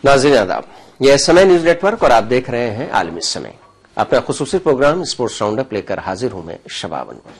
नाज़रीन आदाब, यह समय न्यूज नेटवर्क और आप देख रहे हैं आलमी समय। अपना खुसूसी प्रोग्राम स्पोर्ट्स राउंडअप लेकर हाजिर हूं मैं शबाब अनवर।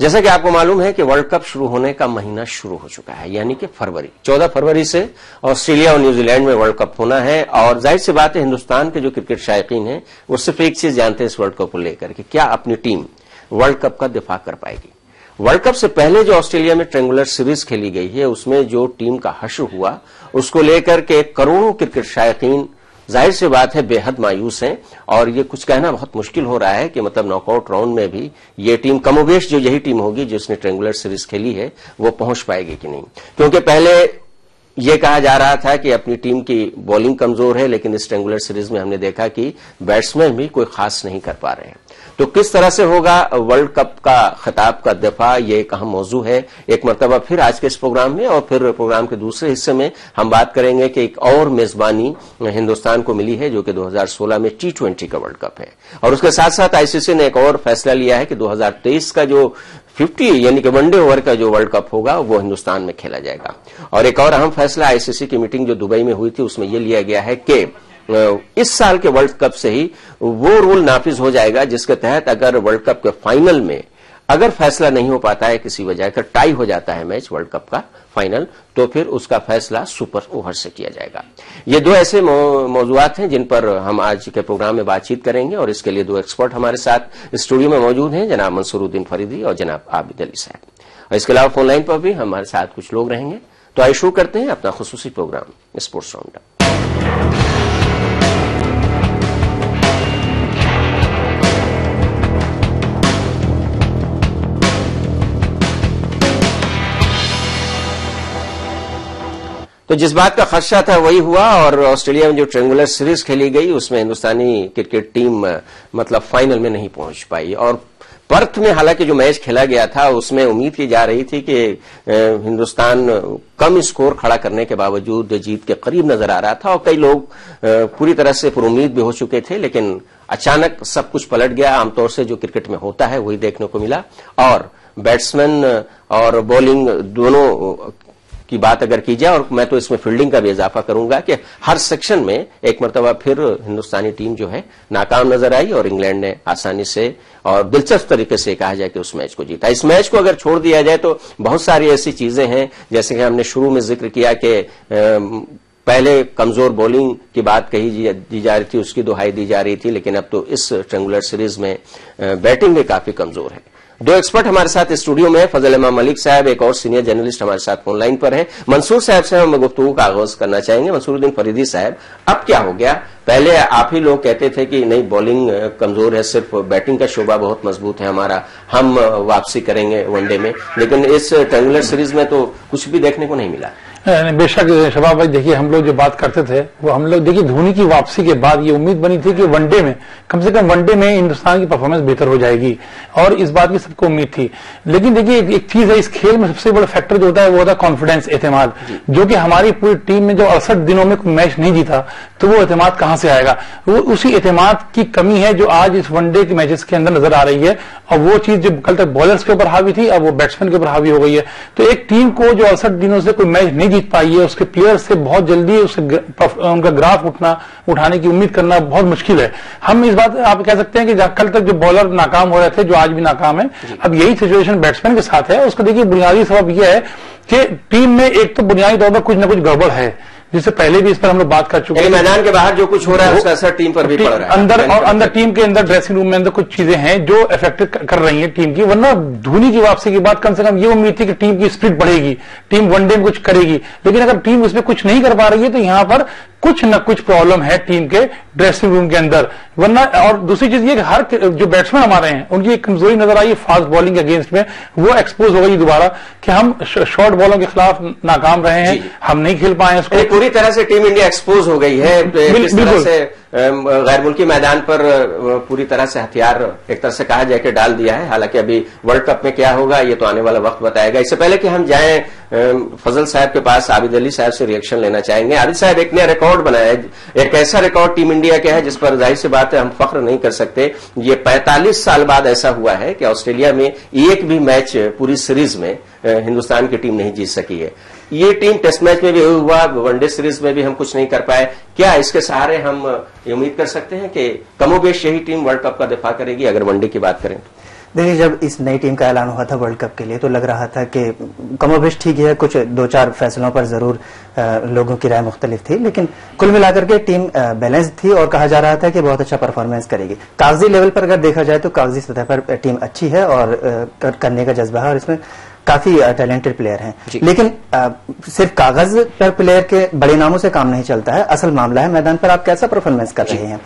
जैसा कि आपको मालूम है कि वर्ल्ड कप शुरू होने का महीना शुरू हो चुका है, यानी कि फरवरी 14 फरवरी से ऑस्ट्रेलिया और न्यूजीलैंड में वर्ल्ड कप होना है। और जाहिर सी बात है, हिंदुस्तान के जो क्रिकेट शायकीन हैं वो सिर्फ एक चीज जानते हैं इस वर्ल्ड कप को लेकर कि क्या अपनी टीम वर्ल्ड कप का दिफा कर पाएगी। वर्ल्ड कप से पहले जो ऑस्ट्रेलिया में ट्रायंगुलर सीरीज खेली गई है उसमें जो टीम का हश्र हुआ उसको लेकर के करोड़ों क्रिकेट शायकीन जाहिर सी बात है बेहद मायूस हैं। और ये कुछ कहना बहुत मुश्किल हो रहा है कि मतलब नॉकआउट राउंड में भी ये टीम कमोबेश जो यही टीम होगी जिसने ट्रायंगुलर सीरीज खेली है वो पहुंच पाएगी कि नहीं, क्योंकि पहले ये कहा जा रहा था कि अपनी टीम की बॉलिंग कमजोर है, लेकिन इस ट्रायंगुलर सीरीज में हमने देखा कि बैट्समैन भी कोई खास नहीं कर पा रहे हैं। तो किस तरह से होगा वर्ल्ड कप का खिताब का दफा, ये एक अहम मौजू है। एक मरतबा फिर आज के इस प्रोग्राम में और फिर प्रोग्राम के दूसरे हिस्से में हम बात करेंगे कि एक और मेजबानी हिंदुस्तान को मिली है जो कि 2016 में T20 का वर्ल्ड कप है। और उसके साथ साथ आईसीसी ने एक और फैसला लिया है कि 2023 का जो 50 यानी कि वनडे ओवर का जो वर्ल्ड कप होगा वो हिंदुस्तान में खेला जाएगा। और एक और अहम फैसला आईसीसी की मीटिंग जो दुबई में हुई थी उसमें यह लिया गया है कि इस साल के वर्ल्ड कप से ही वो रूल नाफिज हो जाएगा जिसके तहत अगर वर्ल्ड कप के फाइनल में अगर फैसला नहीं हो पाता है किसी वजह का, टाई हो जाता है मैच वर्ल्ड कप का फाइनल, तो फिर उसका फैसला सुपर ओवर से किया जाएगा। ये दो ऐसे मौजूआत हैं जिन पर हम आज के प्रोग्राम में बातचीत करेंगे और इसके लिए दो एक्सपर्ट हमारे साथ स्टूडियो में मौजूद हैं, जनाब मंसूरुद्दीन फरीदी और जनाब आबिद अली साहब। और इसके अलावा फोनलाइन पर भी हमारे साथ कुछ लोग रहेंगे। तो आइए शुरू करते हैं अपना खुसूसी प्रोग्राम स्पोर्ट्स राउंडअप। तो जिस बात का खदशा था वही हुआ और ऑस्ट्रेलिया में जो ट्रायंगुलर सीरीज खेली गई उसमें हिंदुस्तानी क्रिकेट टीम मतलब फाइनल में नहीं पहुंच पाई। और पर्थ में हालांकि जो मैच खेला गया था उसमें उम्मीद की जा रही थी कि हिंदुस्तान कम स्कोर खड़ा करने के बावजूद जीत के करीब नजर आ रहा था और कई लोग पूरी तरह से पुरुम्मीद भी हो चुके थे, लेकिन अचानक सब कुछ पलट गया। आमतौर से जो क्रिकेट में होता है वही देखने को मिला। और बैट्समैन और बॉलिंग दोनों की बात अगर की जाए, और मैं तो इसमें फील्डिंग का भी इजाफा करूंगा कि हर सेक्शन में एक मरतबा फिर हिंदुस्तानी टीम जो है नाकाम नजर आई और इंग्लैंड ने आसानी से और दिलचस्प तरीके से कहा जाए कि उस मैच को जीता। इस मैच को अगर छोड़ दिया जाए तो बहुत सारी ऐसी चीजें हैं, जैसे कि हमने शुरू में जिक्र किया कि पहले कमजोर बॉलिंग की बात कही दी जा रही थी, उसकी दुहाई दी जा रही थी, लेकिन अब तो इस ट्रायंगुलर सीरीज में बैटिंग भी काफी कमजोर है। दो एक्सपर्ट हमारे साथ स्टूडियो में, फजल इमाम मलिक साहब एक और सीनियर जर्नलिस्ट हमारे साथ फोनलाइन पर है। मंसूर साहब से हम गुफ्तगू का आगाज करना चाहेंगे। मंसूरुद्दीन फरीदी साहब, अब क्या हो गया? पहले आप ही लोग कहते थे कि नहीं बॉलिंग कमजोर है, सिर्फ बैटिंग का शोबा बहुत मजबूत है हमारा, हम वापसी करेंगे वनडे में, लेकिन इस ट्रायंगुलर सीरीज में तो कुछ भी देखने को नहीं मिला। बेशक शबाब भाई, देखिए हम लोग जो बात करते थे वो हम लोग देखिए धोनी की वापसी के बाद ये उम्मीद बनी थी कि वनडे में कम से कम वनडे में हिंदुस्तान की परफॉर्मेंस बेहतर हो जाएगी और इस बात की सबको उम्मीद थी। लेकिन देखिए एक चीज है, इस खेल में सबसे बड़ा फैक्टर जो होता है वो होता है कॉन्फिडेंस, एतमाद, जो कि हमारी पूरी टीम में जो 68 दिनों में कोई मैच नहीं जीता तो वो एतमाद कहां से आएगा? वो उसी एतमाद की कमी है जो आज इस वनडे के मैचेस के अंदर नजर आ रही है। और वो चीज जो कल तक बॉलर्स के ऊपर हावी थी अब वो बैट्समैन के ऊपर हावी हो गई है। तो एक टीम को जो 68 दिनों से कोई मैच नहीं जीत पाई है उसके प्लेयर से बहुत जल्दी उनका ग्राफ उठाने की उम्मीद करना बहुत मुश्किल है। हम इस बात आप कह सकते हैं कि कल तक जो बॉलर नाकाम हो रहे थे जो आज भी नाकाम है, अब यही सिचुएशन बैट्समैन के साथ है। उसका देखिए बुनियादी सबब यह है कि टीम में एक तो बुनियादी तौर पर कुछ न कुछ गड़बड़ है, जिससे पहले भी इस पर हम लोग बात कर चुके हैं। मैदान के बाहर जो कुछ हो रहा है उसका असर टीम पर भी पड़ रहा है। अंदर टीम के अंदर ड्रेसिंग रूम में अंदर कुछ चीजें हैं जो इफेक्ट कर रही हैं टीम की। वरना धोनी की वापसी के बाद कम से कम ये उम्मीद थी कि टीम की स्पिरिट बढ़ेगी, टीम वनडे में कुछ करेगी। लेकिन अगर टीम उसमें कुछ नहीं कर पा रही है तो यहां पर कुछ न कुछ प्रॉब्लम है टीम के ड्रेसिंग रूम के अंदर। वरना और दूसरी चीज ये कि हर जो बैट्समैन हमारे हैं उनकी एक कमजोरी नजर आई फास्ट बॉलिंग के अगेंस्ट में, वो एक्सपोज हो गई दोबारा कि हम शॉर्ट बॉलों के खिलाफ नाकाम रहे हैं, हम नहीं खेल पाए इसको। पूरी तरह से टीम इंडिया एक्सपोज हो गई है। किस तरह से गैर मुल्की मैदान पर पूरी तरह से हथियार एक तरह से कहा जाए कि डाल दिया है। हालांकि अभी वर्ल्ड कप में क्या होगा ये तो आने वाला वक्त बताएगा। इससे पहले कि हम जाएं फजल साहब के पास, आबिद अली साहब से रिएक्शन लेना चाहेंगे। आबिद साहब, एक नया रिकॉर्ड बनाया है, एक ऐसा रिकॉर्ड टीम इंडिया का है जिस पर जाहिर सी बात है हम फख्र नहीं कर सकते। ये 45 साल बाद ऐसा हुआ है कि ऑस्ट्रेलिया में एक भी मैच पूरी सीरीज में हिंदुस्तान की टीम नहीं जीत सकी है। ये टीम टेस्ट मैच में भी हुआ, वनडे सीरीज में भी हम कुछ नहीं कर पाए, क्या इसके सहारे हम उम्मीद कर सकते हैं कि कमोबेश यही टीम वर्ल्ड कप का दिफा करेगी अगर वनडे की बात करें? देखिए, जब इस नई टीम का ऐलान हुआ था वर्ल्ड कप के लिए तो लग रहा था कि कमोबेश ठीक है, कुछ 2-4 फैसलों पर जरूर लोगों की राय मुख्तलिफ थी, लेकिन कुल मिलाकर के टीम बैलेंस थी और कहा जा रहा था कि बहुत अच्छा परफॉर्मेंस करेगी। कागजी लेवल पर अगर देखा जाए तो कागजी सतह पर टीम अच्छी है और करने का जज्बा है और इसमें काफी टैलेंटेड प्लेयर हैं। लेकिन सिर्फ कागज पर प्लेयर के बड़े नामों से काम नहीं चलता है, असल मामला है मैदान पर आप कैसा परफॉर्मेंस कर रहे हैं।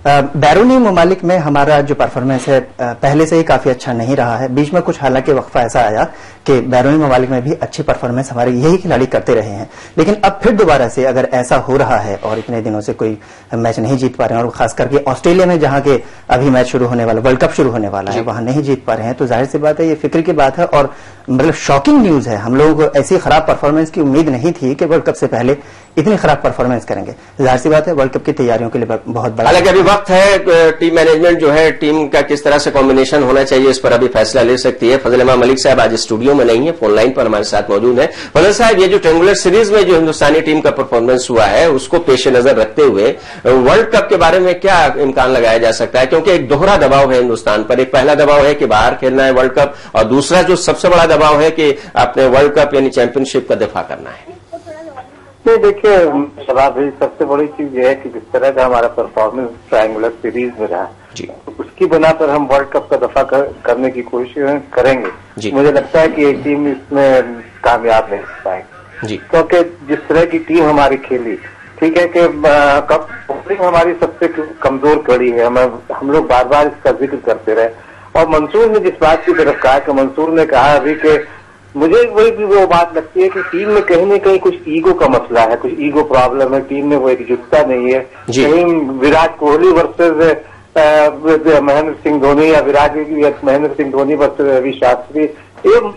बैरूनी ममालिक में हमारा जो परफॉर्मेंस है पहले से ही काफी अच्छा नहीं रहा है। बीच में कुछ हालांकि वक्फा ऐसा आया कि बैरूनी ममालिक में भी अच्छी परफॉर्मेंस हमारे यही खिलाड़ी करते रहे हैं, लेकिन अब फिर दोबारा से अगर ऐसा हो रहा है और इतने दिनों से कोई मैच नहीं जीत पा रहे हैं और खास करके ऑस्ट्रेलिया में जहां के अभी मैच शुरू होने वाला, वर्ल्ड कप शुरू होने वाला है, वहां नहीं जीत पा रहे हैं, तो जाहिर सी बात है ये फिक्र की बात है और मतलब शॉकिंग न्यूज है। हम लोगों को ऐसी खराब परफॉर्मेंस की उम्मीद नहीं थी कि वर्ल्ड कप से पहले इतनी खराब परफॉर्मेंस करेंगे। जाहिर सी बात है वर्ल्ड कप की तैयारियों के लिए बहुत बड़ा, हालांकि अभी वक्त है, टीम मैनेजमेंट जो है टीम का किस तरह से कॉम्बिनेशन होना चाहिए इस पर अभी फैसला ले सकती है। फजल इमाम मलिक साहब आज स्टूडियो में नहीं है, फोन लाइन पर हमारे साथ मौजूद है। फजल साहब, ये जो ट्रायंगुलर सीरीज में जो हिंदुस्तानी टीम का परफॉर्मेंस हुआ है उसको पेश नजर रखते हुए वर्ल्ड कप के बारे में क्या इम्कान लगाया जा सकता है? क्योंकि एक दोहरा दबाव है हिंदुस्तान पर, एक पहला दबाव है कि बाहर खेलना है वर्ल्ड कप और दूसरा जो सबसे बड़ा दबाव है कि अपने वर्ल्ड कप यानी चैंपियनशिप का दिफा करना है। नहीं, देखिए शबाब भाई, सबसे बड़ी चीज ये है कि जिस तरह का हमारा परफॉर्मेंस ट्रायंगुलर सीरीज में रहा जी, तो उसकी बना पर हम वर्ल्ड कप का दफा करने की कोशिश करेंगे। मुझे लगता है कि एक टीम इसमें कामयाब नहीं हो पाएगी, क्योंकि जिस तरह की टीम हमारी खेली, ठीक है कि बॉलिंग हमारी सबसे कमजोर कड़ी है, हम लोग बार बार इसका जिक्र करते रहे और मंसूर ने जिस बात की तरफ कहा कि मंसूर ने कहा अभी कि मुझे वही भी वो बात लगती है कि टीम में कहीं न कहीं कुछ ईगो का मसला है, कुछ ईगो प्रॉब्लम है, टीम में वो एकजुटता नहीं है। कहीं विराट कोहली वर्सेस महेंद्र सिंह धोनी या महेंद्र सिंह धोनी वर्सेस रवि शास्त्री,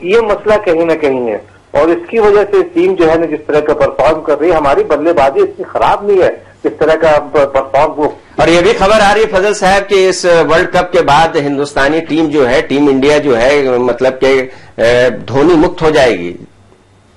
ये मसला कहीं न कहीं है और इसकी वजह से टीम जो है ना जिस तरह का परफॉर्म कर रही है, हमारी बल्लेबाजी इतनी खराब नहीं है जिस तरह का परफॉर्म वो। और ये भी खबर आ रही है फजल साहब कि इस वर्ल्ड कप के बाद हिंदुस्तानी टीम जो है, टीम इंडिया जो है, मतलब के धोनी मुक्त हो जाएगी।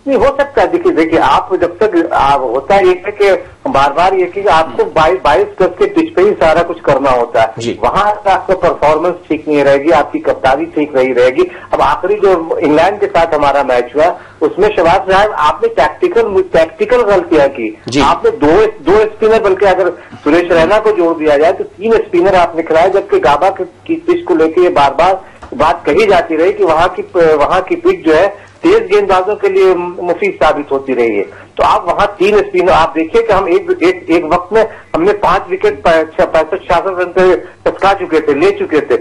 नहीं हो सकता है। देखिए आप जब तक होता है एक है कि बार बार ये कि आपको 22 गज के पिच पे ही सारा कुछ करना होता है, वहां आपका परफॉर्मेंस ठीक नहीं रहेगी, आपकी कप्तानी ठीक नहीं रहेगी। अब आखिरी जो इंग्लैंड के साथ हमारा मैच हुआ उसमें शहबाज साहब आपने टैक्टिकल गलतियां की। आपने दो स्पिनर, बल्कि अगर सुरेश रैना को जोड़ दिया जाए तो 3 स्पिनर आपने खिलाए, जबकि गाबा की पिच को लेकर ये बार बार बात कही जाती रही कि वहां की पिच जो है तेज गेंदबाजों के लिए मुफीद साबित होती रही है। तो आप वहां 3 स्पिनर, आप देखिए कि हम एक वक्त में हमने 5 विकेट 65-66 रन पे टपका चुके थे, ले चुके थे।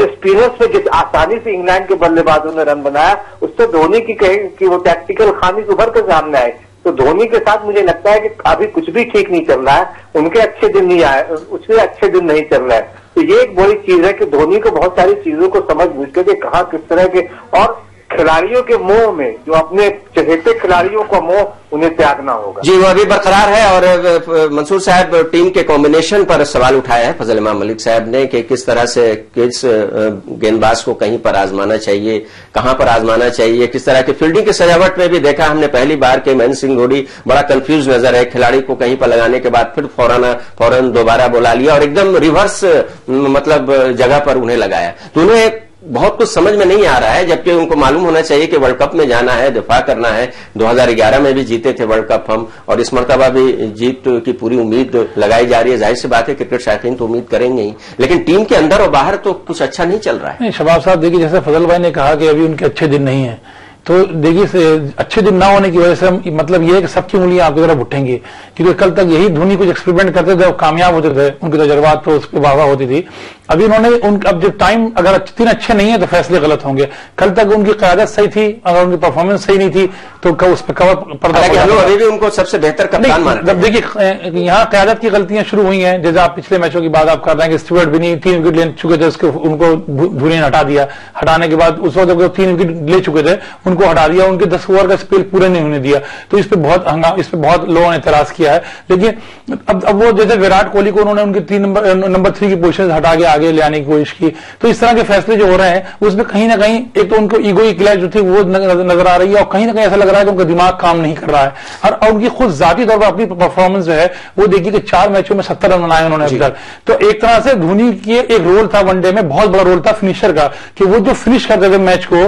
स्पिनर्स में जिस आसानी से इंग्लैंड के बल्लेबाजों ने रन बनाया, उससे धोनी की कहीं कि वो टैक्टिकल खामी उभर कर सामने आए। तो धोनी के साथ मुझे लगता है कि अभी कुछ भी ठीक नहीं चल रहा है, उनके अच्छे दिन नहीं आए, उसके अच्छे दिन नहीं चल रहा है। तो ये एक बड़ी चीज है कि धोनी को बहुत सारी चीजों को समझ बूझ के कहा किस तरह के, और खिलाड़ियों के मोह में जो अपने चहेते खिलाड़ियों का मोह उन्हें त्यागना होगा। जी, वो अभी बरकरार है। और मंसूर साहब, टीम के कॉम्बिनेशन पर सवाल उठाया है फजल इमाम मलिक साहब ने कि किस तरह से किस गेंदबाज को कहीं पर आजमाना चाहिए, कहां पर आजमाना चाहिए, किस तरह की फील्डिंग की सजावट में भी देखा हमने पहली बार के महेंद्र सिंह धोनी बड़ा कंफ्यूज नजर है, खिलाड़ी को कहीं पर लगाने के बाद फिर फौरन दोबारा बुला लिया और एकदम रिवर्स मतलब जगह पर उन्हें लगाया। तो उन्हें बहुत कुछ समझ में नहीं आ रहा है, जबकि उनको मालूम होना चाहिए कि वर्ल्ड कप में जाना है, दिफा करना है। 2011 में भी जीते थे वर्ल्ड कप हम, और इस मरतबा भी जीत की पूरी उम्मीद लगाई जा रही है। जाहिर सी बात है क्रिकेट शायकीन तो उम्मीद करेंगे ही, लेकिन टीम के अंदर और बाहर तो कुछ अच्छा नहीं चल रहा है। नहीं शबाब साहब, देखिए जैसे फजल भाई ने कहा कि अभी उनके अच्छे दिन नहीं है, तो देखिए अच्छे दिन ना होने की वजह से मतलब ये है कि सबकी उंगलियां आपकी तरफ उठेंगी, क्योंकि कल तक यही धोनी कुछ एक्सपेरिमेंट करते थे और कामयाब होते थे, उनके तजर्बात तो उस पर वाह होती थी। अभी उन्होंने अब जब टाइम अगर 3 अच्छे नहीं है तो फैसले गलत होंगे। कल तक उनकी क़यादत सही थी, अगर उनकी परफॉर्मेंस सही नहीं थी तो उस पर कवर पर्दा। हम लोग अभी भी उनको सबसे बेहतर कप्तान मानते हैं। जब देखिए यहाँ क़यादत की गलतियां शुरू हुई हैं, जैसे आप पिछले मैचों की बात आप कर रहे हैं कि स्टुअर्ट भी नहीं 3 विकेट ले चुके थे, उसको उनको धोनी ने हटा दिया। हटाने के बाद उस वक्त जब 3 विकेट ले चुके थे उनको हटा दिया, उनके 10 ओवर का स्पेल पूरे नहीं होने दिया। तो इस पर बहुत लोगों ने एतराज किया है। लेकिन अब वो जैसे विराट कोहली को उन्होंने उनके नंबर 3 की पोजीशन हटा के आगे ले आने की कोशिश की, तो इस तरह के फैसले जो हो रहे हैं उसमें कहीं ना कहीं एक तो उनको ईगो की क्लैश जो थी वो नजर आ रही है, और कहीं ना कहीं ऐसा लग रहा है कि उनका दिमाग काम नहीं कर रहा है और उनकी खुद जाती तौर पर अपनी परफॉर्मेंस जो है वो देखिए कि 4 मैचों में 70 रन बनाए उन्होंने अभी तक। तो एक तरह से धोनी की एक रोल था वनडे में, बहुत बड़ा रोल था फिनिशर का, कि वो जो फिनिश करते थे मैच को,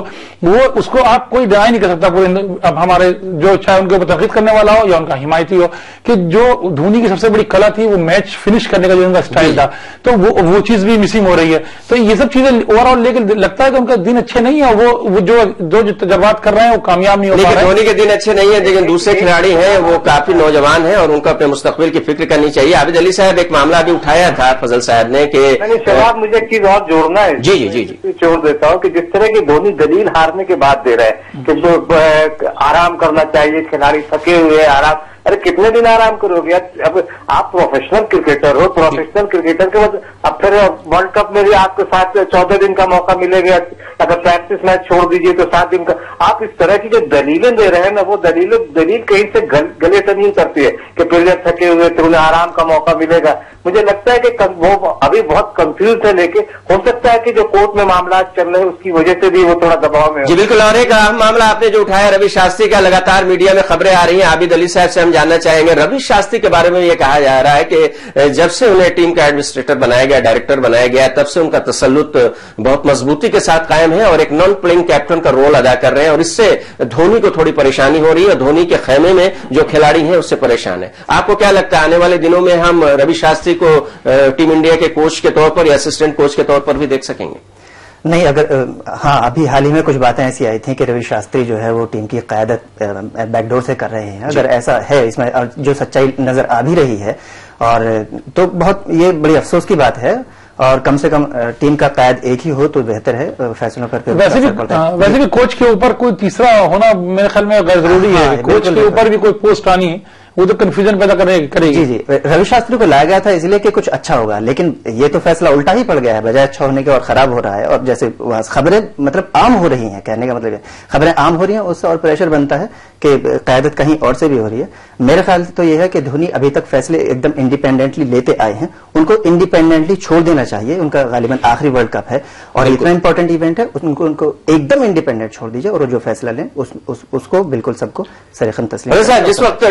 वो उसको आप कोई डिनाई नहीं कर सकता पूरे। अब हमारे जो चाहे उनके ऊपर तनकीद करने वाला हो या उनका हिमायती हो, कि जो धोनी की सबसे बड़ी कला थी वो मैच फिनिश करने का जो उनका स्टाइल था, तो वो चीज भी मिसिंग हो रही है। तो ये सब चीजें ओवरऑल लेकिन लगता है कि उनका दिन अच्छे नहीं है, वो जो तजर्बात कर रहे हैं वो कामयाब नहीं हो पा रहे हैं। धोनी के दिन अच्छे नहीं है, लेकिन दूसरे खिलाड़ी हैं वो काफी नौजवान हैं और उनको अपने मुस्तकबिल की फिक्र करनी चाहिए। आबिद अली साहब एक मामला भी उठाया था फजल साहब ने कि शबाब मुझे एक चीज और जोड़ना है। जी जी जी जी जोड़ देता हूँ कि जिस तरह की धोनी दलील हारने के बाद दे रहा है कि आराम करना चाहिए, खिलाड़ी थके हुए आराम, अरे कितने दिन आराम करोगे? अब आप प्रोफेशनल क्रिकेटर हो, प्रोफेशनल क्रिकेटर के बाद अब फिर वर्ल्ड कप में भी आपके साथ 14 दिन का मौका मिलेगा। अगर प्रैक्टिस मैच छोड़ दीजिए तो 7 दिन का। आप इस तरह की जो दलीलें दे रहे हैं ना, वो दलील कहीं से गले से नहीं करती है कि प्लेयर थके हुए तो उन्हें आराम का मौका मिलेगा। मुझे लगता है कि वो अभी बहुत कंफ्यूज है, लेके हो सकता है कि जो कोर्ट में मामला चल रहे हैं उसकी वजह से भी वो थोड़ा दबाव में। जी बिल्कुल। और एक अहम मामला आपने जो उठाया रवि शास्त्री का, लगातार मीडिया में खबरें आ रही हैं। आबिद अली साहब से हम जानना चाहेंगे, रवि शास्त्री के बारे में ये कहा जा रहा है कि जब से उन्हें टीम का एडमिनिस्ट्रेटर बनाया गया, डायरेक्टर बनाया गया, तब से उनका तसल्लुत बहुत मजबूती के साथ कायम है और एक नॉन प्लेइंग कैप्टन का रोल अदा कर रहे हैं और इससे धोनी को थोड़ी परेशानी हो रही है। धोनी के खेमे में जो खिलाड़ी हैं उससे परेशान है। आपको क्या लगता है आने वाले दिनों में हम रवि शास्त्री को टीम इंडिया के कोच के तौर पर या असिस्टेंट कोच के तौर पर भी देख सकेंगे? नहीं, हाँ, अभी हाल ही में कुछ बातें ऐसी आई थी कि रवि शास्त्री जो है वो टीम की क़यादत बैकडोर से कर रहे हैं। अगर ऐसा है इसमें जो सच्चाई नजर आ भी रही है, और तो बहुत ये बड़ी अफसोस की बात है। और कम से कम टीम का कायद एक ही हो तो बेहतर है, फैसलों पर वैसे भी कोच के ऊपर कोई तीसरा होना मेरे ख्याल में गैर जरूरी है। कोच के ऊपर भी कोई पोस्ट आनी वो तो कंफ्यूजन पैदा करेगी। जी जी, रवि शास्त्री को लाया गया था इसलिए कि कुछ अच्छा होगा, लेकिन ये तो फैसला उल्टा ही पड़ गया है, बजाय अच्छा होने के और खराब हो रहा है। और जैसे खबरें मतलब आम हो रही हैं, कहने का मतलब है खबरें आम हो रही हैं, उससे और प्रेशर बनता है कि क़यादत कहीं और से भी हो रही है। मेरे ख्याल से तो यह है कि धोनी अभी तक फैसले एकदम इंडिपेंडेंटली लेते आए हैं, उनको इंडिपेंडेंटली छोड़ देना चाहिए। उनका गालिबन आखिरी वर्ल्ड कप है और इतना इंपॉर्टेंट इवेंट है, उनको एकदम इंडिपेंडेंट छोड़ दीजिए और जो फैसला लें उसको बिल्कुल सबको सरेखन तस्लीम। जिस वक्त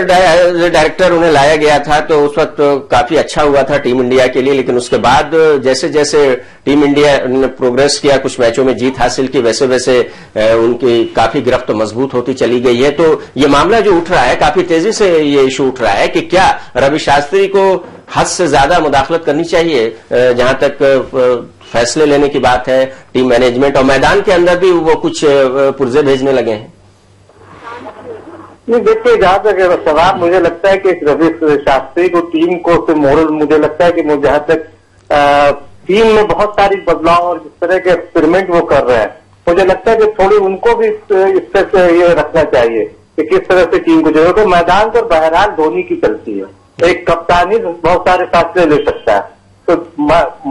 डायरेक्टर उन्हें लाया गया था तो उस वक्त काफी अच्छा हुआ था टीम इंडिया के लिए, लेकिन उसके बाद जैसे जैसे टीम इंडिया ने प्रोग्रेस किया, कुछ मैचों में जीत हासिल की, वैसे वैसे उनकी काफी गिरफ्त मजबूत होती चली गई है। तो ये मामला जो उठ रहा है, काफी तेजी से ये इशू उठ रहा है कि क्या रवि शास्त्री को हद से ज्यादा मुदाखलत करनी चाहिए जहां तक फैसले लेने की बात है टीम मैनेजमेंट, और मैदान के अंदर भी वो कुछ पुर्जे भेजने लगे हैं? नहीं, देखिए जहां तक सवाल, मुझे लगता है कि रवि शास्त्री को टीम को मोरल, मुझे लगता है कि जहां तक टीम में बहुत सारी बदलाव और जिस तरह के एक्सपेरिमेंट वो कर रहे हैं, मुझे लगता है कि थोड़ी उनको भी इस तरह से ये रखना चाहिए कि किस तरह से टीम को जो है। तो मैदान पर बहरहाल धोनी की चलती है, एक कप्तान ही बहुत सारे फैसले ले सकता है, तो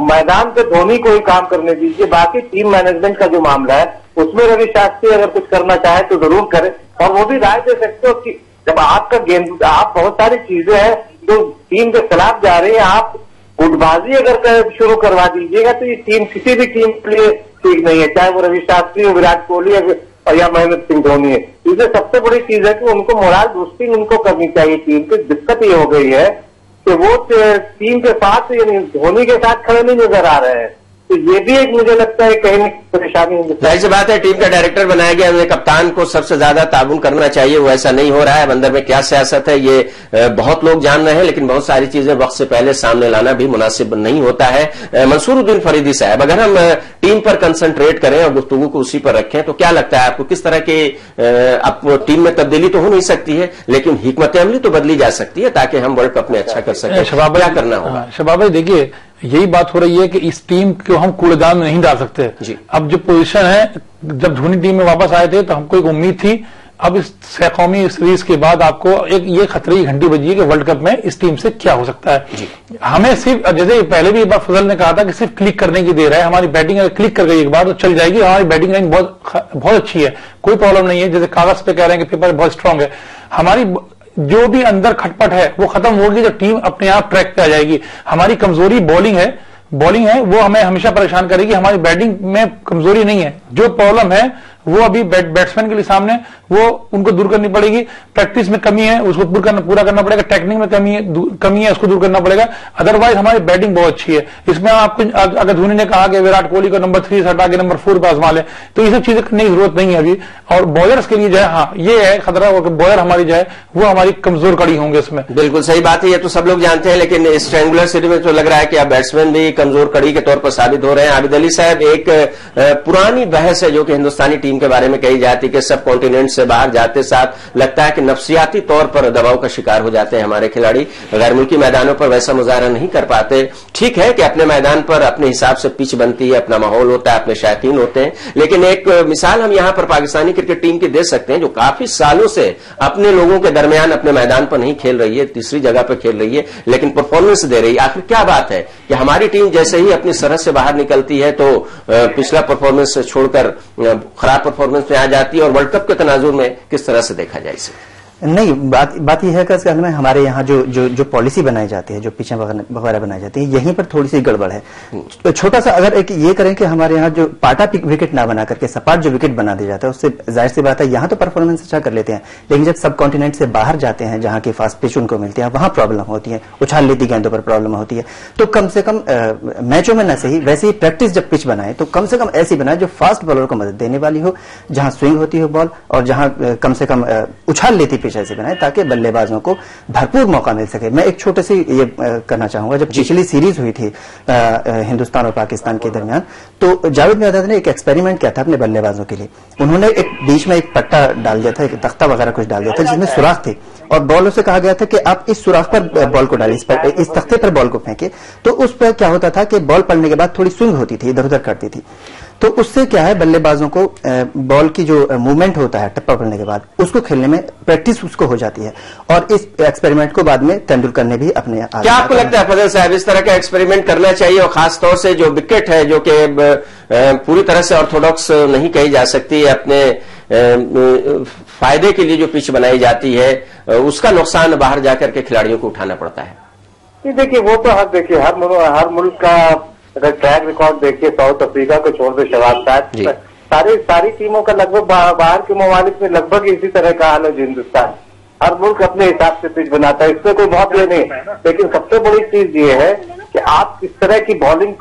मैदान पे धोनी को ही काम करने दीजिए। बाकी टीम मैनेजमेंट का जो मामला है उसमें रवि शास्त्री अगर कुछ करना चाहे तो जरूर करें, और वो भी राय दे सकते हो कि जब आपका गेंद, आप बहुत सारी चीजें हैं जो टीम के खिलाफ जा रही है, आप गुटबाजी अगर शुरू करवा दीजिएगा तो ये टीम किसी भी टीम के लिए ठीक नहीं है, चाहे वो रवि शास्त्री हो, विराट कोहली या महेंद्र सिंह धोनी है। इससे सबसे बड़ी चीज है कि उनको मोरल बूस्टिंग उनको करनी चाहिए टीम की। दिक्कत ये हो गई है कि वो टीम के साथ यानी धोनी के साथ खड़े नहीं नजर आ रहे हैं, तो ये भी एक मुझे लगता है कहीं परेशानी है। जाहिर सी बात है, टीम का डायरेक्टर बनाया गया, उन्हें कप्तान को सबसे ज्यादा ताबून करना चाहिए, वो ऐसा नहीं हो रहा है। अंदर में क्या सियासत है ये बहुत लोग जान रहे हैं, लेकिन बहुत सारी चीजें वक्त से पहले सामने लाना भी मुनासिब नहीं होता है। मंसूरुद्दीन फरीदी साहब, अगर हम टीम पर कंसंट्रेट करें और गुफ्तगू को उसी पर रखें तो क्या लगता है आपको, किस तरह के अब टीम में तब्दीली तो हो नहीं सकती है, लेकिन हिकमत अमली तो बदली जा सकती है ताकि हम वर्ल्ड कप में अच्छा कर सकें? क्या करना होगा? शबाब भाई देखिए, यही बात हो रही है कि इस टीम को हम कूड़ेदान में नहीं डाल सकते। अब जो पोजीशन है, जब धोनी टीम में वापस आए थे तो हमको एक उम्मीद थी, अब इस कौमी सीरीज के बाद आपको एक ये खतरे की घंटी बजी है कि वर्ल्ड कप में इस टीम से क्या हो सकता है। हमें सिर्फ, जैसे पहले भी एक बार फजल ने कहा था कि सिर्फ क्लिक करने की देर है, हमारी बैटिंग अगर क्लिक कर गई एक बार तो चल जाएगी। हमारी बैटिंग लाइन बहुत अच्छी है, कोई प्रॉब्लम नहीं है, जैसे कागज पे कह रहे हैं कि पेपर बहुत स्ट्रांग है। हमारी जो भी अंदर खटपट है वो खत्म होगी तो टीम अपने आप ट्रैक पे आ जाएगी। हमारी कमजोरी बॉलिंग है, वो हमें हमेशा परेशान करेगी। हमारी बैटिंग में कमजोरी नहीं है, जो प्रॉब्लम है वो अभी बैट्समैन के लिए सामने वो उनको दूर करनी पड़ेगी। प्रैक्टिस में कमी है, उसको पूरा करना पड़ेगा। टेक्निक में कमी है, उसको दूर करना पड़ेगा। अदरवाइज हमारी बैटिंग बहुत अच्छी है। इसमें आपको अगर धोनी ने कहा कि विराट कोहली को नंबर 3 से हटा के नंबर 4 पे आजमा ले, तो ये सब चीजें करने की जरूरत नहीं है अभी। और बॉलर्स के लिए जो है, हाँ ये है खतरा, बॉलर हमारी जो है वो हमारी कमजोर कड़ी होंगे इसमें। बिल्कुल सही बात है, ये तो सब लोग जानते हैं, लेकिन इस ट्रायंगुलर सिटी में तो लग रहा है कि अब बैट्समैन भी कमजोर कड़ी के तौर पर साबित हो रहे हैं। आबिद अली साहब, एक पुरानी बहस है जो कि हिंदुस्तानी टीम के बारे में कही जाती है कि सब कॉन्टिनेंट से बाहर जाते साथ लगता है कि नफ्सियाती तौर पर दबाव का शिकार हो जाते हैं हमारे खिलाड़ी, गैर मुल्की मैदानों पर वैसा मुजाहरा नहीं कर पाते। ठीक है कि अपने मैदान पर अपने हिसाब से पिच बनती है, अपना माहौल होता है, अपने शायकीन होते हैं, लेकिन एक मिसाल हम यहां पर पाकिस्तानी क्रिकेट टीम की दे सकते हैं जो काफी सालों से अपने लोगों के दरमियान अपने मैदान पर नहीं खेल रही है, तीसरी जगह पर खेल रही है, लेकिन परफॉर्मेंस दे रही है। आखिर क्या बात है कि हमारी टीम जैसे ही अपनी सरहद से बाहर निकलती है तो पिछला परफॉर्मेंस छोड़कर खराब परफॉर्मेंस में आ जाती है, और वर्ल्ड कप के तनाजुर में किस तरह से देखा जाए इसे? नहीं, बात यह है कि असल में हमारे यहाँ जो पॉलिसी बनाई जाती है, जो पिचें वगैरह बनाई जाती है, यहीं पर थोड़ी सी गड़बड़ है। छोटा सा अगर एक ये करें कि हमारे यहाँ जो पाटा विकेट ना बना करके सपाट जो विकेट बना दिया जाता है, उससे जाहिर सी बात है यहाँ तो परफॉर्मेंस अच्छा कर लेते हैं, लेकिन जब सब कॉन्टिनेंट से बाहर जाते हैं जहाँ की फास्ट पिच उनको मिलती है, वहां प्रॉब्लम होती है, उछाल लेती गेंदों पर प्रॉब्लम होती है। तो कम से कम मैचों में न सही, वैसे ही प्रैक्टिस जब पिच बनाए तो कम से कम ऐसी बनाए जो फास्ट बॉलर को मदद देने वाली हो, जहां स्विंग होती हो बॉल, और जहां कम से कम उछाल लेती पिच ऐसे बनाए ताकि बल्लेबाजों को भरपूर मौका मिल सके। मैं एक छोटे से ये करना चाहूंगा, जब पिछली सीरीज हुई थी हिंदुस्तान और पाकिस्तान के दरमियान, तो जावेद मियांदाद ने एक एक्सपेरिमेंट किया था अपने बल्लेबाजों के लिए। उन्होंने एक बीच में एक पट्टा डाल दिया था, एक तख्ता वगैरह कुछ डाल दिया था जिसमें सुराख थे, और बॉलर से कहा गया था कि आप इस सुराख पर बॉल को डालिए, इस तख्ते पर बॉल को फेंके। तो उस पर क्या होता था कि बॉल पड़ने के बाद थोड़ी स्विंग होती थी, इधर उधर करती थी। तो उससे क्या है, बल्लेबाजों को बॉल की जो मूवमेंट होता है टप्पा पड़ने के बाद, उसको खेलने में प्रैक्टिस उसको हो जाती है। और इस एक्सपेरिमेंट को बाद में तेंदुलकर ने भी अपने क्या आपको लगता है फजल साहब, इस तरह का एक्सपेरिमेंट करना चाहिए? और खासतौर से जो विकेट है जो कि पूरी तरह से ऑर्थोडॉक्स नहीं कही जा सकती, अपने फायदे के लिए जो पिच बनाई जाती है, उसका नुकसान बाहर जाकर के खिलाड़ियों को उठाना पड़ता है। ये देखिए, वो तो हर मुल्क का अगर ट्रैक रिकॉर्ड देखिए, साउथ अफ्रीका को छोड़ दे शबाब साहब, सारी टीमों का लगभग बाहर के ममालिक में लगभग इसी तरह का हाल है। हिंदुस्तान हर मुल्क अपने हिसाब से पिच बनाता है, इसमें कोई बहुत ये नहीं। लेकिन सबसे बड़ी चीज ये है कि आप किस तरह की बॉलिंग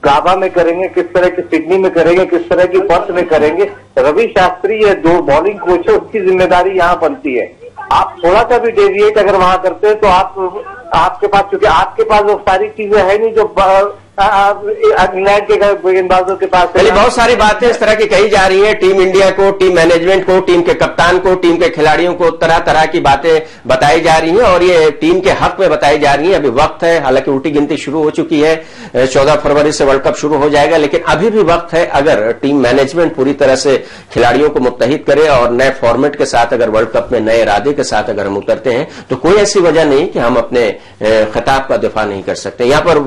गाबा में करेंगे, किस तरह की सिडनी में करेंगे, किस तरह की पर्थ में करेंगे। रवि शास्त्री ये जो बॉलिंग कोच है उसकी जिम्मेदारी यहाँ बनती है। आप थोड़ा सा भी डेविएट अगर वहां करते हैं तो आपके पास, क्योंकि आपके पास वो सारी चीजें है नहीं जो इंग्लैंड के गेंदबाजों के पास। पहले बहुत सारी बातें इस तरह की कही जा रही हैं, टीम इंडिया को, टीम मैनेजमेंट को, टीम के कप्तान को, टीम के खिलाड़ियों को तरह तरह की बातें बताई जा रही हैं, और ये टीम के हक में बताई जा रही हैं। अभी वक्त है, हालांकि उल्टी गिनती शुरू हो चुकी है, 14 फरवरी से वर्ल्ड कप शुरू हो जाएगा, लेकिन अभी भी वक्त है। अगर टीम मैनेजमेंट पूरी तरह से खिलाड़ियों को मुत्तहिद करे और नए फॉर्मेट के साथ, अगर वर्ल्ड कप में नए इरादे के साथ अगर हम उतरते हैं, तो कोई ऐसी वजह नहीं कि हम अपने खिताब का दिफा नहीं कर सकते। यहां पर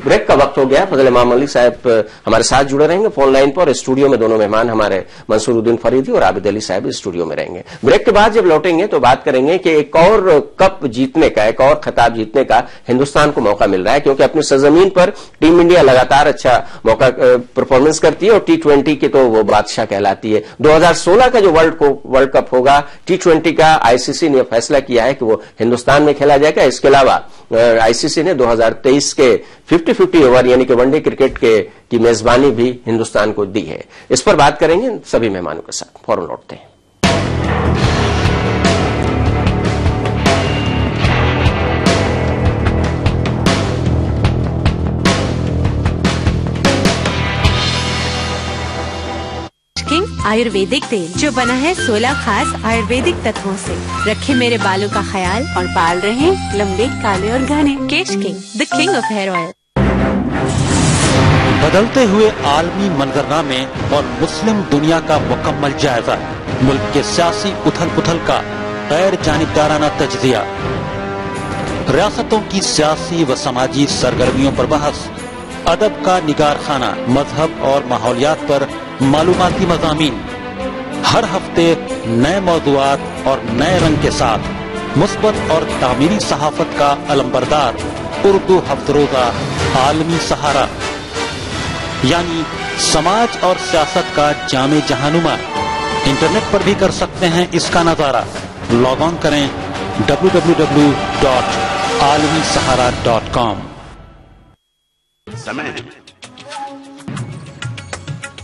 ब्रेक का वक्त हो गया। फजल इमाम अली साहब हमारे साथ जुड़े रहेंगे फोन लाइन पर। स्टूडियो में दोनों मेहमान हमारे मंसूरुद्दीन फरीदी और आबिद अली साहब स्टूडियो में रहेंगे। ब्रेक के बाद जब लौटेंगे तो बात करेंगे कि एक और कप जीतने का, एक और खिताब जीतने का हिंदुस्तान को मौका मिल रहा है, क्योंकि अपनी सरजमीन पर टीम इंडिया लगातार अच्छा मौका परफॉर्मेंस करती है, और T20 की तो वो बादशाह कहलाती है। 2016 का जो वर्ल्ड कप होगा T20 का, आईसीसी ने फैसला किया है कि वो हिंदुस्तान में खेला जाएगा। इसके अलावा आईसीसी ने 2023 के 50-50 ओवर यानी कि वनडे क्रिकेट की मेजबानी भी हिंदुस्तान को दी है। इस पर बात करेंगे सभी मेहमानों के साथ। फौरन लौटते हैं। आयुर्वेदिक तेल जो बना है 16 खास आयुर्वेदिक तत्वों से, रखे मेरे बालों का ख्याल और बाल रहे लंबे, काले और घने। Kesh king, the king of hair oil. बदलते हुए आलमी मनजरनामे और मुस्लिम दुनिया का मुकम्मल जायजा, मुल्क के सियासी उथल पुथल का गैर जानिबदाराना तज्जिया, रियासतों की सियासी व समाजी सरगर्मियों पर बहस, अदब का निगार खाना, मजहब और माहौलियात पर मालूमाती मज़ामीन, हर हफ्ते नए मौज़ूआत और नए रंग के साथ मुस्बत और तामीरी सहाफत का अलंबरदार उर्दू हफ्तरोज़ा आलमी सहारा, यानी समाज और सियासत का जामे जहानुमा इंटरनेट पर भी कर सकते हैं इसका नजारा। लॉग ऑन करें www.alamisahara.com।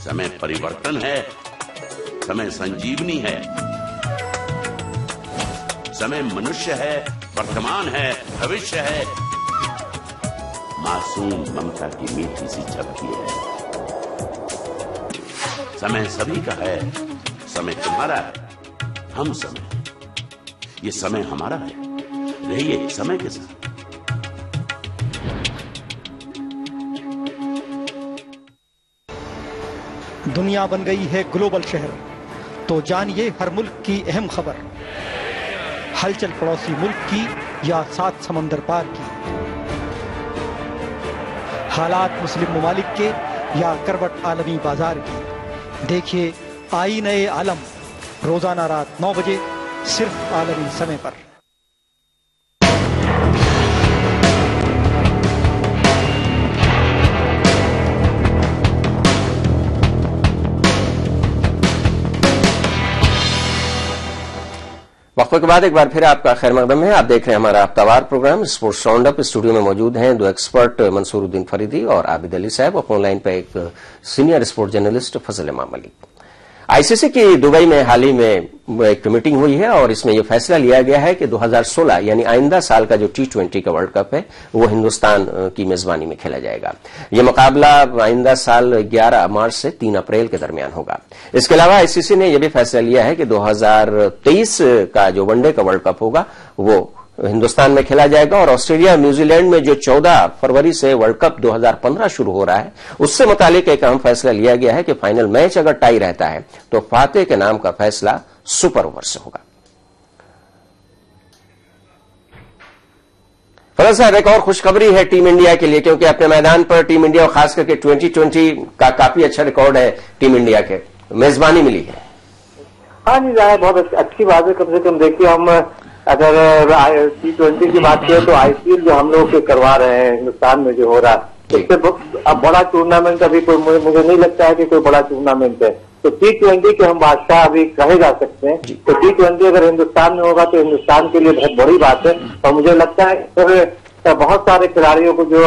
समय परिवर्तन है, समय संजीवनी है, समय मनुष्य है, वर्तमान है, भविष्य है, मासूम ममता की मीठी सी झपकी है। समय सभी का है, समय तुम्हारा है, हम समय, ये समय हमारा है। रहिए समय के साथ। दुनिया बन गई है ग्लोबल शहर, तो जानिए हर मुल्क की अहम खबर। हलचल पड़ोसी मुल्क की या सात समंदर पार की, हालात मुस्लिम ममालिक के या करवट आलमी बाजार की। देखिए आईने आलम रोजाना रात 9 बजे सिर्फ आलमी समय पर। वक्फे के बाद एक बार फिर आपका खैर मकदम है। आप देख रहे हैं हमारा हफ्तावार programme sports round up. Studio में मौजूद हैं दो एक्सपर्ट मंसूरुद्दीन फरीदी और आबिद अली साहब, और फोन लाइन पर एक सीनियर स्पोर्ट्स जर्नलिस्ट फजल इमाम मलिक। आईसीसी की दुबई में हाल ही में एक मीटिंग हुई है और इसमें यह फैसला लिया गया है कि 2016 यानी आइंदा साल का जो T20 का वर्ल्ड कप है वो हिंदुस्तान की मेजबानी में खेला जाएगा। यह मुकाबला आइंदा साल 11 मार्च से 3 अप्रैल के दरमियान होगा। इसके अलावा आईसीसी ने यह भी फैसला लिया है कि 2023 का जो वनडे का वर्ल्ड कप होगा वो हिंदुस्तान में खेला जाएगा, और ऑस्ट्रेलिया और न्यूजीलैंड में जो 14 फरवरी से वर्ल्ड कप 2015 शुरू हो रहा है उससे मुतालिक एक अहम फैसला लिया गया है कि फाइनल मैच अगर टाई रहता है तो फातेह के नाम का फैसला सुपर ओवर से होगा। फजल साहब, एक और खुशखबरी है टीम इंडिया के लिए, क्योंकि अपने मैदान पर टीम इंडिया और खास करके 2020 का काफी अच्छा रिकॉर्ड है टीम इंडिया के, मेजबानी मिली है। हाँ जी, बहुत अच्छी बात है। कम से कम देखिए, हम अगर T20 की बात करें तो आईपीएल जो हम लोग करवा रहे हैं हिंदुस्तान में जो हो रहा है, इससे अब बड़ा टूर्नामेंट अभी कोई मुझे नहीं लगता है कि कोई बड़ा टूर्नामेंट है। तो T20 के हम बादशाह अभी कहे जा सकते हैं। तो T20 अगर हिंदुस्तान में होगा तो हिंदुस्तान के लिए बहुत बड़ी बात है, और मुझे लगता है कि बहुत सारे खिलाड़ियों को जो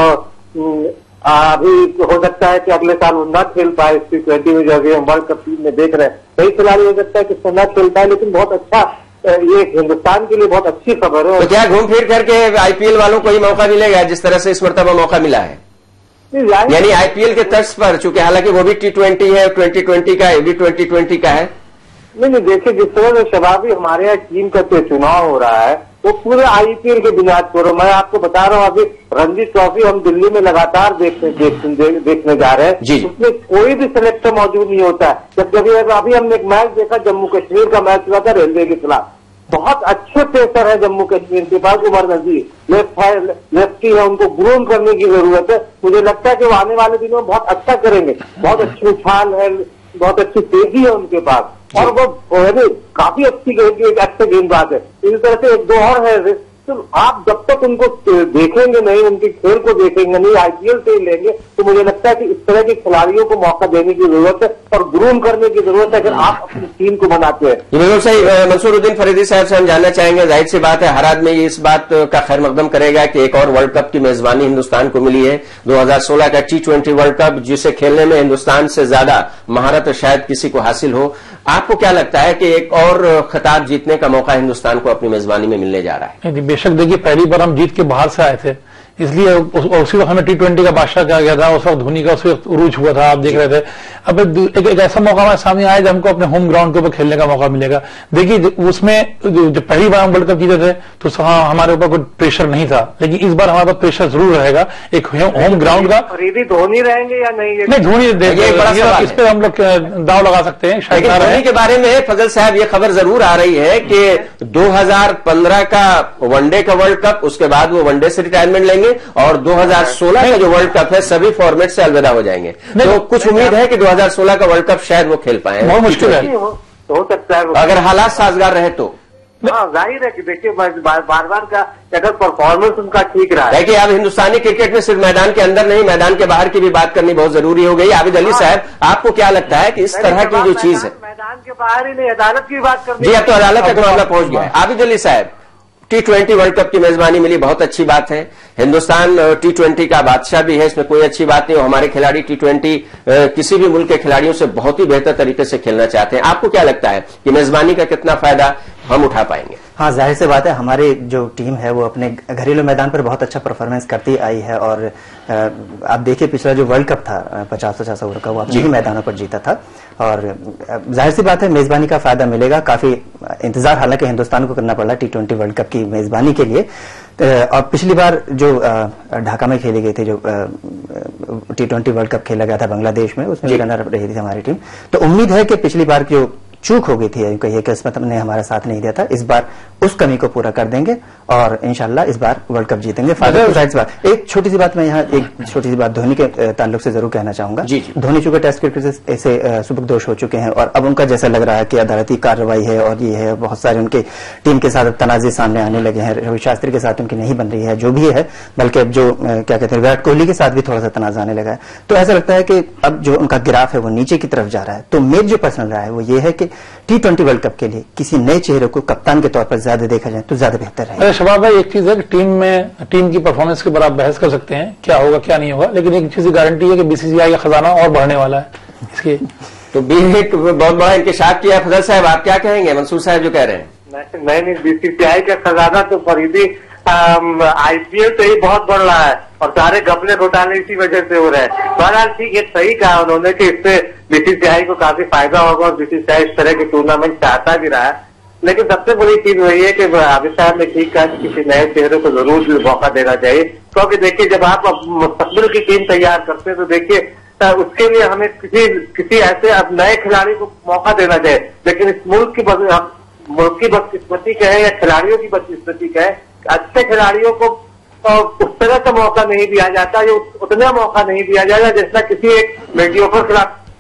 अभी हो सकता है कि अगले साल वो न खेल पाए T20 में, जो अभी हम वर्ल्ड कप में देख रहे हैं, कई खिलाड़ी हो सकता है कि न खेल पाए, लेकिन बहुत अच्छा, ये हिंदुस्तान के लिए बहुत अच्छी खबर है। तो क्या घूम फिर करके आईपीएल वालों को ही मौका मिलेगा जिस तरह से इस मरतबा मौका मिला है? यानी आईपीएल के तर्ज पर, चूंकि हालांकि वो भी T20 है, 2020 का, ये भी 2020 का है। नहीं, देखिए जिस तरह से शबाबी हमारे यहाँ टीम का चुनाव हो रहा है वो पूरे आईपीएल के बुनियाद पर। मैं आपको बता रहा हूँ, अभी रणजी ट्रॉफी हम दिल्ली में लगातार देखने जा रहे हैं, उसमें कोई भी सिलेक्टर मौजूद नहीं होता है। जब अभी हमने एक मैच देखा, जम्मू कश्मीर का मैच हुआ था रेलवे के खिलाफ, बहुत अच्छे पेसर है जम्मू कश्मीर के पास, उमर नजीर लेफ्टी है, उनको ग्रूम करने की जरूरत है। मुझे लगता है कि वो आने वाले दिनों में बहुत अच्छा करेंगे। बहुत अच्छी उछाल है, बहुत अच्छी तेजी है उनके पास, और वो काफी अच्छी अच्छे गेंदबाज है। इसी तरह से एक दो और है, तो आप जब तक उनको देखेंगे नहीं, उनके खेल को देखेंगे नहीं, आईपीएल से ही लेंगे, तो मुझे लगता है कि इस तरह के खिलाड़ियों को मौका देने की जरूरत है और ग्रूम करने की जरूरत है अगर आप अपनी टीम को बनाते हैं। बिल्कुल सही। मंसूरुद्दीन फरीदी साहब से हम जानना चाहेंगे, जाहिर सी बात है हर आदमी इस बात का खैर मकदम करेगा कि एक और वर्ल्ड कप की मेजबानी हिंदुस्तान को मिली है। 2016 का T20 वर्ल्ड कप, जिसे खेलने में हिंदुस्तान से ज्यादा महारत शायद किसी को हासिल हो। आपको क्या लगता है कि एक और खिताब जीतने का मौका हिंदुस्तान को अपनी मेजबानी में मिलने जा रहा है? बेशक देखिए, पहली बार हम जीत के बाहर से आए थे, इसलिए उसी वक्त हमें T20 का बादशाह कहा गया था। उस वक्त धोनी का उस वक्त उरूज हुआ था, आप देख रहे थे। अब एक ऐसा मौका हमारे सामने आया जब हमको अपने होम ग्राउंड के ऊपर खेलने का मौका मिलेगा। देखिए, उसमें जब पहली बार हम वर्ल्ड कप जीते थे तो हमारे ऊपर कोई प्रेशर नहीं था, लेकिन इस बार हमारे पास प्रेशर जरूर रहेगा एक होम ग्राउंड का। धोनी रहेंगे या नहीं? नहीं, धोनी इस पर हम लोग दाव लगा सकते हैं। लेकिन धोनी के बारे में फजल साहब ये खबर जरूर आ रही है कि 2015 का वनडे का वर्ल्ड कप, उसके बाद वो वनडे से रिटायरमेंट लेंगे, और 2016 का जो वर्ल्ड कप है सभी फॉर्मेट से अलविदा हो जाएंगे। तो कुछ उम्मीद है कि 2016 का वर्ल्ड कप शायद वो खेल पाए। बहुत मुश्किल है, हो सकता है अगर हालात साजगार रहे तो। हाँ, जाहिर है कि देखिए बार बार का अगर परफॉर्मेंस उनका ठीक रहा है। देखिए, अब हिंदुस्तानी क्रिकेट में सिर्फ मैदान के अंदर नहीं, मैदान के बाहर की भी बात करनी बहुत जरूरी हो गई। आबिद अली साहब, आपको क्या लगता है कि इस तरह की जो चीज है, मैदान के बाहर ही नहीं, अदालत की बात करनी। जी, अब तो अदालत तक मामला पहुंच गया है। आबिद अली साहब, T20 वर्ल्ड कप की मेजबानी मिली, बहुत अच्छी बात है। हिंदुस्तान T20 का बादशाह भी है, इसमें कोई अच्छी बात नहीं। हमारे खिलाड़ी T20 किसी भी मुल्क के खिलाड़ियों से बहुत ही बेहतर तरीके से खेलना चाहते हैं। आपको क्या लगता है कि मेजबानी का कितना फायदा हम उठा पाएंगे? हाँ, जाहिर सी बात है, हमारी जो टीम है वो अपने घरेलू मैदान पर बहुत अच्छा परफॉर्मेंस करती आई है। और आप देखिए, पिछला जो वर्ल्ड कप था 50 ओवर का, वो अपने ही मैदानों पर जीता था। और जाहिर सी बात है, मेजबानी का फायदा मिलेगा। काफी इंतजार हालांकि हिंदुस्तान को करना पड़ा T20 वर्ल्ड कप की मेजबानी के लिए। और पिछली बार जो ढाका में खेली गई थी, जो T20 वर्ल्ड कप खेला गया था बांग्लादेश में, उसमें रनर अप रही थी हमारी टीम। तो उम्मीद है कि पिछली बार जो चूक हो गई थी, कहिए किस्मत ने हमारा साथ नहीं दिया था, इस बार उस कमी को पूरा कर देंगे और इंशाल्लाह इस बार वर्ल्ड कप जीतेंगे। बात, एक छोटी सी बात मैं यहाँ एक छोटी सी बात धोनी के ताल्लुक से जरूर कहना चाहूंगा। धोनी चूंकि टेस्ट क्रिकेट से ऐसे सुबकदोश हो चुके हैं और अब उनका जैसा लग रहा है कि अदालती कार्रवाई है और ये है, बहुत सारे उनके टीम के साथ तनाजे सामने आने लगे हैं। रवि शास्त्री के साथ उनकी नहीं बन रही है, जो भी है, बल्कि अब जो क्या कहते हैं विराट कोहली के साथ भी थोड़ा सा तनाजा आने लगा है। तो ऐसा लगता है कि अब जो उनका ग्राफ है वो नीचे की तरफ जा रहा है। तो मेरी जो पर्सनल राय है वो ये है कि T20 वर्ल्ड कप के लिए किसी नए चेहरे को कप्तान के तौर पर ज्यादा देखा जाए तो ज्यादा बेहतर है। अरे शबाब भाई, एक चीज है कि टीम की परफॉर्मेंस के ऊपर आप बहस कर सकते हैं, क्या होगा क्या नहीं होगा, लेकिन एक चीज की गारंटी है कि BCCI का खजाना और बढ़ने वाला है इसके। तो एक बहुत बड़ा इंकशाफ किया। फजल साहब, आप क्या कहेंगे मंसूर साहब जो कह रहे हैं? नहीं, BCCI का खजाना तो फरीदी IPL से ही बहुत बढ़ रहा है और सारे घपले घोटाले इसी वजह से हो रहे हैं। बहरहाल ठीक है, सही कहा उन्होंने कि इससे BCCI को काफी फायदा होगा और BCCI इस तरह के टूर्नामेंट चाहता भी रहा है। लेकिन सबसे बड़ी चीज वही है कि आबिद साहब ने ठीक कहा कि किसी नए चेहरे को जरूर मौका देना चाहिए। क्योंकि देखिए, जब आप मुस्तकबिल की टीम तैयार करते हैं तो देखिए उसके लिए हमें किसी ऐसे अब नए खिलाड़ी को मौका देना चाहिए। लेकिन इस मुल्क की बदकिस्मती कहे या खिलाड़ियों की बदकिस्मती कहे, अच्छे खिलाड़ियों को उस तरह का मौका नहीं दिया जाता, जो उतना मौका नहीं दिया जाता जितना किसी एक मीडियोकर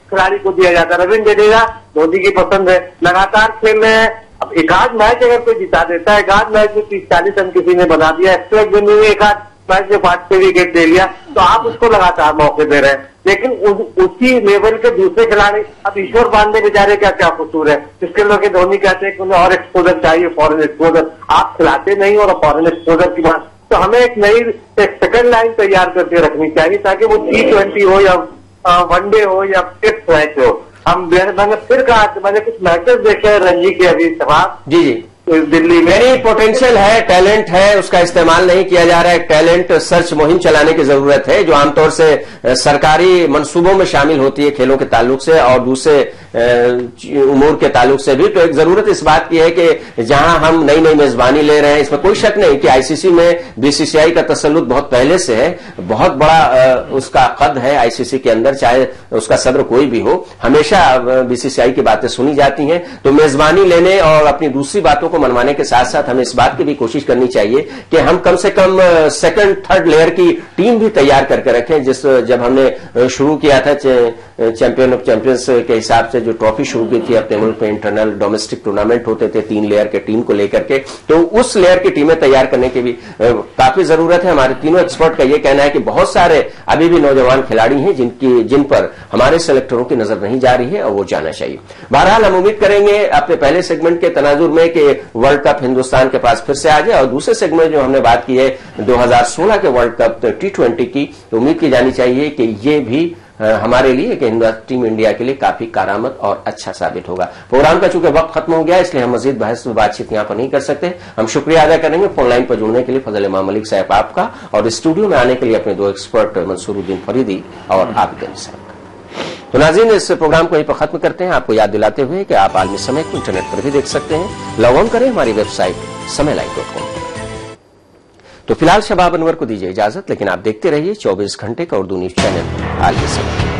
खिलाड़ी को दिया जाता। रविंद्र जडेजा धोनी की पसंद है, लगातार खेल रहे हैं। अब एक आध मैच अगर कोई जिता देता है, एक आध मैच में 30-40 रन किसी ने बना दिया, एक्स्ट्रा में एक आध मैच में 5-6 विकेट दे लिया, तो आप उसको लगातार मौके दे रहे हैं। लेकिन उसी लेवल के दूसरे खिलाड़ी, अब ईश्वर पांडे बेचारे का क्या कसूर है, जिसके लोग धोनी कहते हैं कि उन्हें और एक्सपोजर चाहिए, फॉरेन एक्सपोजर। आप खिलाते नहीं और फॉरेन एक्सपोजर की बात, तो हमें एक सेकंड लाइन तैयार करके रखनी चाहिए ताकि वो T20 हो या वनडे हो या टेस्ट मैच हो। मैंने फिर कहा, मैंने कुछ मैचेस देखे रणजी के अभी सवाल जी दिल्ली में पोटेंशियल है, टैलेंट है, उसका इस्तेमाल नहीं किया जा रहा है। टैलेंट सर्च मुहिम चलाने की जरूरत है, जो आमतौर से सरकारी मंसूबों में शामिल होती है खेलों के ताल्लुक से और दूसरे उमूर के ताल्लुक से भी। तो एक जरूरत इस बात की है कि जहां हम नई नई मेजबानी ले रहे हैं, इसमें कोई शक नहीं कि ICC में BCCI का तसल्लुत बहुत पहले से है, बहुत बड़ा उसका कद है ICC के अंदर, चाहे उसका सदर कोई भी हो, हमेशा BCCI की बातें सुनी जाती हैं। तो मेजबानी लेने और अपनी दूसरी बातों को मनवाने के साथ साथ हमें इस बात की भी कोशिश करनी चाहिए कि हम कम से कम सेकंड थर्ड लेयर की टीम भी तैयार करके रखें। जब हमने शुरू किया था चैंपियन ऑफ चैंपियंस के हिसाब से जो ट्रॉफी शुरू की थी अपने मुल्क में, इंटरनल डोमेस्टिक टूर्नामेंट होते थे 3 लेयर के टीम को लेकर के, तो उस लेयर की टीमें तैयार करने की भी काफी जरूरत है। हमारे तीनों एक्सपर्ट का यह कहना है कि बहुत सारे अभी भी नौजवान खिलाड़ी हैं जिन पर हमारे सेलेक्टरों की नजर नहीं जा रही है और वो जाना चाहिए। बहरहाल हम उम्मीद करेंगे अपने पहले सेगमेंट के तनाजुर में कि वर्ल्ड कप हिंदुस्तान के पास फिर से आ जाए और दूसरे सेगमेंट जो हमने बात की है 2016 के वर्ल्ड कप T20 की, तो उम्मीद की जानी चाहिए कि ये भी हमारे लिए कि टीम इंडिया के लिए काफी कारामद और अच्छा साबित होगा। प्रोग्राम का चूंकि वक्त खत्म हो गया, इसलिए हम मजीद बहस बातचीत यहां पर नहीं कर सकते। हम शुक्रिया अदा करेंगे फोन लाइन पर जुड़ने के लिए फजल इमाम मलिक साहब आपका, और स्टूडियो में आने के लिए अपने 2 एक्सपर्ट मंसूरुद्दीन फरीदी और आबिद अली साहब का। तो नाज़रीन, इस प्रोग्राम को यहीं पर खत्म करते हैं, आपको याद दिलाते हुए कि आप आलमी समय को इंटरनेट पर भी देख सकते हैं। लॉग ऑन करें हमारी वेबसाइट समयलाइव.com। तो फिलहाल शबाब अनवर को दीजिए इजाजत, लेकिन आप देखते रहिए 24 घंटे का उर्दू न्यूज चैनल आलमी समय।